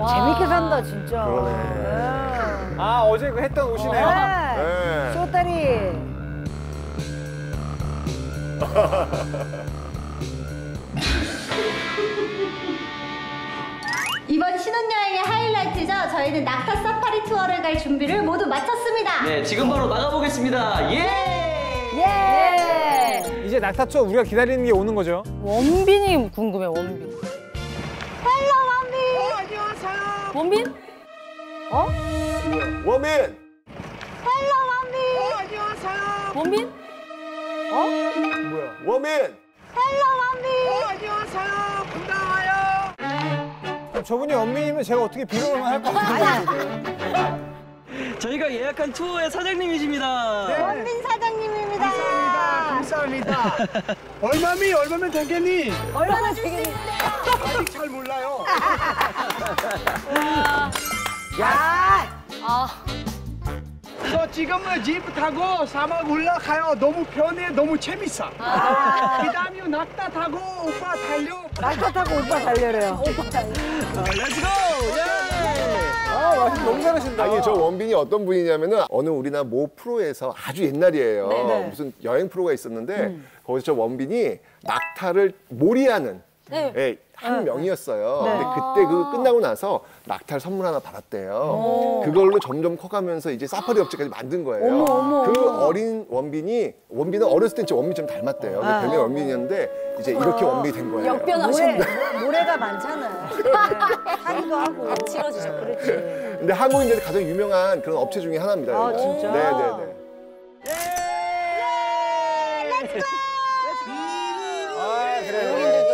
재밌게 산다 진짜. 그러네. 아 어제 그 했던 옷이네요. 네. 쇼다리. 이번 신혼여행의 하이라이트죠. 저희는 낙타 사파리 투어를 갈 준비를 모두 마쳤습니다. 네, 지금 바로 나가보겠습니다. 예! 예. 이제 낙타 투어 우리가 기다리는 게 오는 거죠. 원빈이 궁금해, 원빈. 헬로 원빈. 안녕하세요. 원빈? 원빈. 헬로 원빈. 안녕하세요. 원빈? 뭐야? 원빈. 헬로 원빈. 안녕하세요. 반가워요. 저분이 원빈이면 제가 어떻게 비교를 할 것 같아요. 저희가 예약한 투어의 사장님이십니다. 네. 원빈 사장님입니다. 감사합니다. 얼마면 되겠니? 얼마나 되겠니? 아직 잘 몰라요. 야. 저 지금은 지프 타고 사막 올라가요. 너무 편해, 너무 재밌어. 그다음에 낙타 타고 오빠 달려. 낙타 타고 오빠 달려래요. 오빠 달려. 렛츠고! 예! 아, 말씀 너무 잘하신다. 아니 저 원빈이 어떤 분이냐면은 어느 우리나라 모 프로에서 아주 옛날이에요. 네네. 무슨 여행 프로가 있었는데 거기서 저 원빈이 낙타를 몰이하는 예, 한 명이었어요. 근데 그때 그 끝나고 나서 낙타를 선물 하나 받았대요. 그걸로 점점 커가면서 이제 사파리 업체까지 만든 거예요. 그 어린 원빈은 어렸을 때 진짜 원빈 좀 닮았대요. 그 별명이 원빈이었는데 이제 이렇게 원빈이 된 거예요. 모래가 많잖아요. 하기도 하고. 치러지죠. 그렇지. 근데 한국인들이 가장 유명한 그런 업체 중에 하나입니다. 아, 여기가. 진짜? 네네네.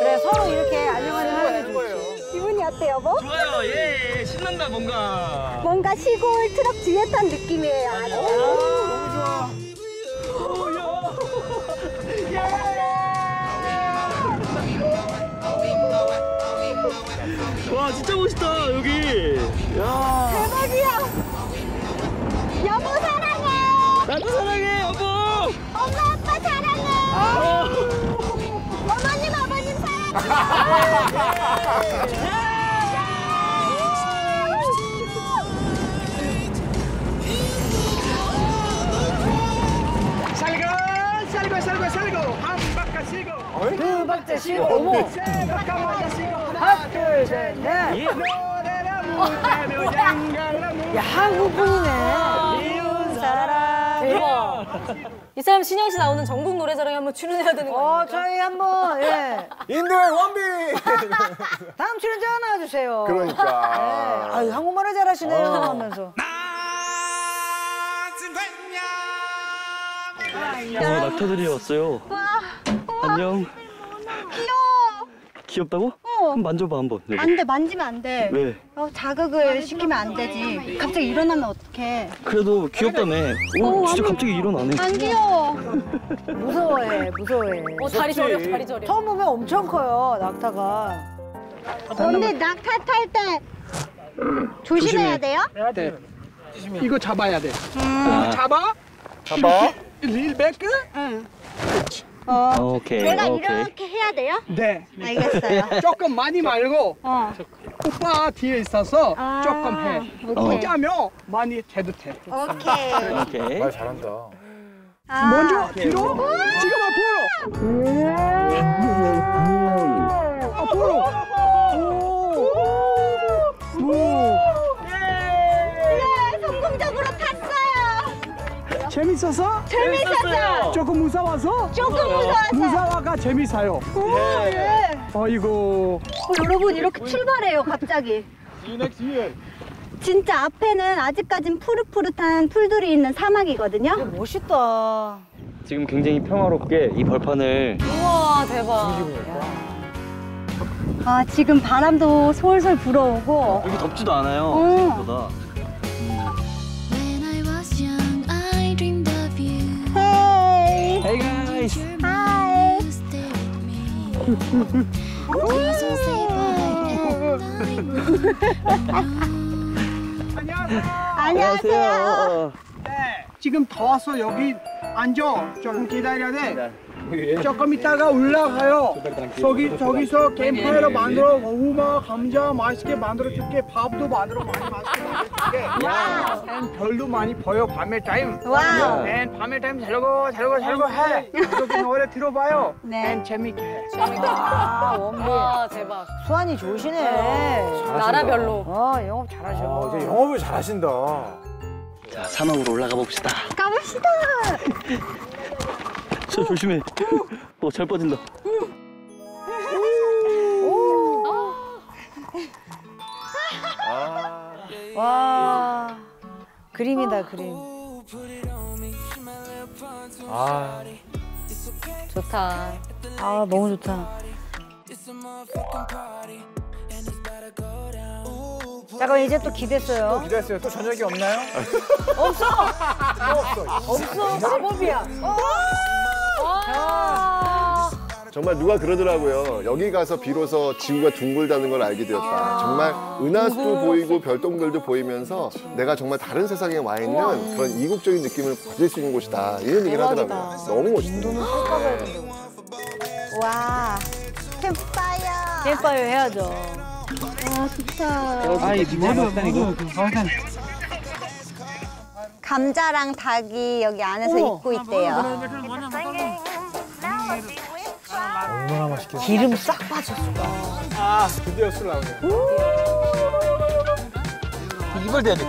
그래 서로 이렇게 안녕하는 거예요. 기분이 어때 여보? 좋아요, 예, 신난다, 뭔가. 뭔가 시골 트럭 뒤에 탄 느낌이에요. 아주. 너무 좋아. 와, 진짜 멋있다, 여기. 야. 대박이야. 여보 사랑해. 나도 사랑해, 여보. 엄마 아빠 사랑해. 어머님 아버님 사랑해. 살고 한 바퀴 쉬고 두 박자 쉬고 세 바퀴 쉬고 하나 둘셋넷 야 한국분이네. 미운 사람. 대박. 이 사람 신영 씨 나오는 전국 노래자랑에 한번 출연해야 되는 거 아닙니까? 저희 한번 예. 인도의 원빈. 다음 출연자 나와주세요. 그러니까. 네. 아유 한국말을 잘하시네요 하면서. 낙타들이 왔어요. 안녕. 귀여워. 귀엽다고? 한번 만져봐, 한번. 여기. 안 돼, 만지면 안 돼. 왜? 자극을 시키면 안 되지. 갑자기 일어나면 어떡해. 그래도 귀엽다며. 오, 진짜 갑자기 일어나네. 안 귀여워. 무서워해. 다리 저려, 다리 저려. 처음 보면 엄청 커요 낙타가. 근데 낙타 탈 때 조심해야 돼요? 네. 이거 잡아야 돼. 잡아? 릴베크? 응. 오케이. 내가 오케이. 이렇게 해야 돼요? 네. 알겠어요. 조금 많이 말고 오빠 뒤에 있어서 조금 해. 혼자면 많이 해도 돼. 오케이. 오케이. 말 잘한다. 먼저 뒤로, 지금 앞으로. 성공적으로 탔어요. 재밌어서? 재밌었어요. 조금 무서워서? 조금 무서웠어요. 무서워가 재밌어요. 예. 어이구. 여러분 이렇게 출발해요 갑자기. See you next year. 진짜 앞에는 아직까진 푸릇푸릇한 풀들이 있는 사막이거든요. 멋있다. 지금 굉장히 평화롭게 이 벌판을. 우와, 대박. 아 지금 바람도 솔솔 불어오고. 여기 덥지도 않아요. 응. 생각보다. When I was young, I dreamed of you. 헤이. Hey guys. 하이. You stay with me. Please don't say bye and 안녕하세요. 네. 지금 더워서 여기 앉아. 조금 기다려야 돼. 조금 있다가 올라가요. 저기서 캠프파이어 만들어 고구마, 감자 맛있게 만들어 줄게. 밥도 만들어 많이 맛있게 만들어 줄게. 앤 별도 많이 보여 밤에 타임. 와우. 앤 밤에 타임 잘고 해. 저기 노래 들어봐요. 앤 재밌게 해. 아, 원빈. 와 대박. 수완이 좋으시네. 나라별로. 영업 잘하셔. 이제 영업을 잘하신다. 자, 사막으로 올라가 봅시다. 가봅시다. 저 조심해. 잘 빠진다. 와, 그림이다, 그림. 아, 좋다. 아, 너무 좋다. 자, 그럼 이제 또 기댔어요. 기대했어요. 또 저녁이 없나요? 없어, 마법이야. 정말 누가 그러더라고요. 여기 가서 비로소 지구가 둥글다는 걸 알게 되었다. 정말 은하수도 보이고 별똥별도 보이면서 내가 정말 다른 세상에 와 있는 그런 이국적인 느낌을 받을 수 있는 곳이다. 이런 얘기를 하더라고요. 너무 멋있다. 와. 캠프파이어. 캠파이어 해야죠. 와 좋다. 아이 뭐든 이거. 감자랑 닭이 여기 안에서 어머. 있고 있대요. 얼마나 맛있겠어. 기름 싹 빠졌어. 아, 드디어 술 나오네. 이걸 대야 돼.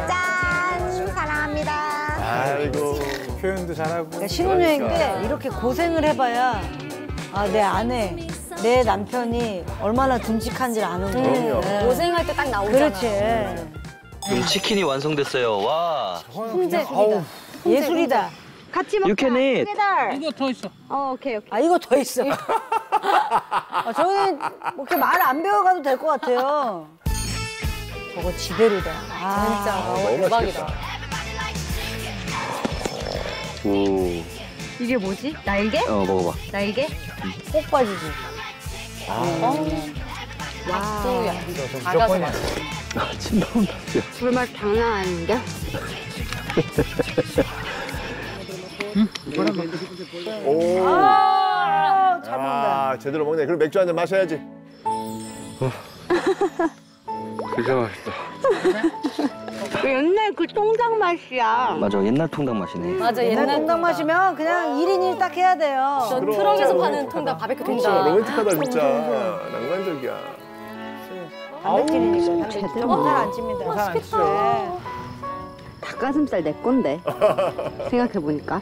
짠! 사랑합니다. 아이고. 표현도 잘하고. 그러니까 신혼여행 때 이렇게 고생을 해봐야 아, 내 아내, 내 남편이 얼마나 듬직한지를 아는 거예요. 그럼요. 네. 고생할 때 딱 나오잖아. 그렇지. 지금 치킨이 완성됐어요. 와. 훈제. 예술이다. 같이 You 먹자. can eat. together. 이거 더 있어. 오케이. 아, 이거 더 있어. 아, 저는 뭐 이렇게 말 안 배워가도 될 것 같아요. 저거 지대로다. 아, 진짜 너무 대박이다. 맛있겠다. 오. 이게 뭐지? 날개? 먹어봐. 날개? 꼭 빠지지. 와. 무조건이야. 침 나온다. 불맛 장난 아닌데? 오. 아, 잘 먹는다. 아, 제대로 먹네. 그럼 맥주 한 잔 마셔야지. 진짜 맛있다. 옛날 그 통장 맛이야. 맞아, 옛날 통닭 맛이네. 맞아 옛날 옛날 통닭 마시면 그냥 1인 1딱 해야 돼요. 저 트럭에서 파는 통닭 바베큐 진짜 통닭. 로맨틱하다 진짜. 낭만적이야. 단백질이니까. 단백질. 저거 잘안 찝니다. 맛있겠다. 닭가슴살 내 건데. 생각해보니까.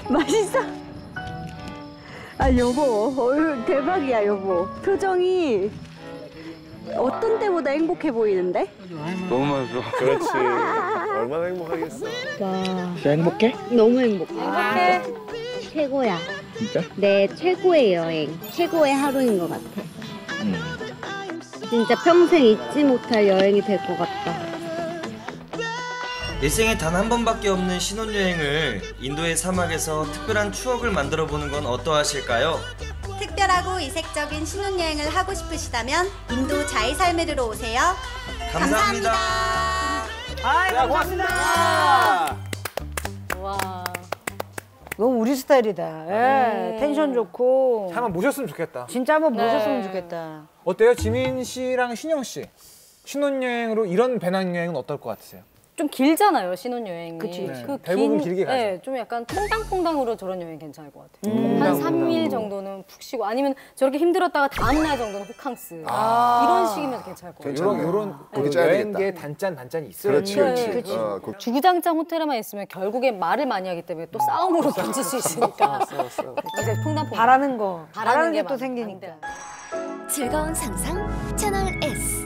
맛있어. 아, 여보. 대박이야, 여보. 표정이 어떤 때보다 행복해 보이는데? 너무 맛있어. 그렇지. 얼마나 행복하겠어. 행복해? 너무 행복해. 행복해. 최고야. 진짜? 내 최고의 여행, 최고의 하루인 것 같아. 진짜 평생 잊지 못할 여행이 될 것 같다. 일생에 단 한 번밖에 없는 신혼여행을 인도의 사막에서 특별한 추억을 만들어 보는 건 어떠하실까요? 특별하고 이색적인 신혼여행을 하고 싶으시다면 인도 자이살메르로 오세요. 감사합니다. 아, 고맙습니다. 와. 너무 우리 스타일이다. 예, 텐션 좋고. 한번 모셨으면 좋겠다. 진짜 한번 네. 모셨으면 좋겠다. 어때요? 지민 씨랑 신영 씨. 신혼여행으로 이런 배낭여행은 어떨 것 같으세요? 좀 길잖아요 신혼여행이. 그치. 네. 대부분 길게 가죠. 네, 좀 약간 퐁당퐁당으로 저런 여행 괜찮을 것 같아요. 한 3일 정도는 푹 쉬고 아니면 저렇게 힘들었다가 다음 날 정도는 호캉스 이런 식이면 괜찮을 것 같아요. 이런 그렇게 짜야 여행계에 되겠다. 단짠이 있어요. 그렇지, 그렇지. 그렇지. 주구장창 호텔에만 있으면 결국엔 말을 많이 하기 때문에 또 싸움으로 번질 수 있으니까 이제 퐁당퐁당 바라는 거. 바라는 게 또 많- 생기니까. 즐거운 상상 채널 S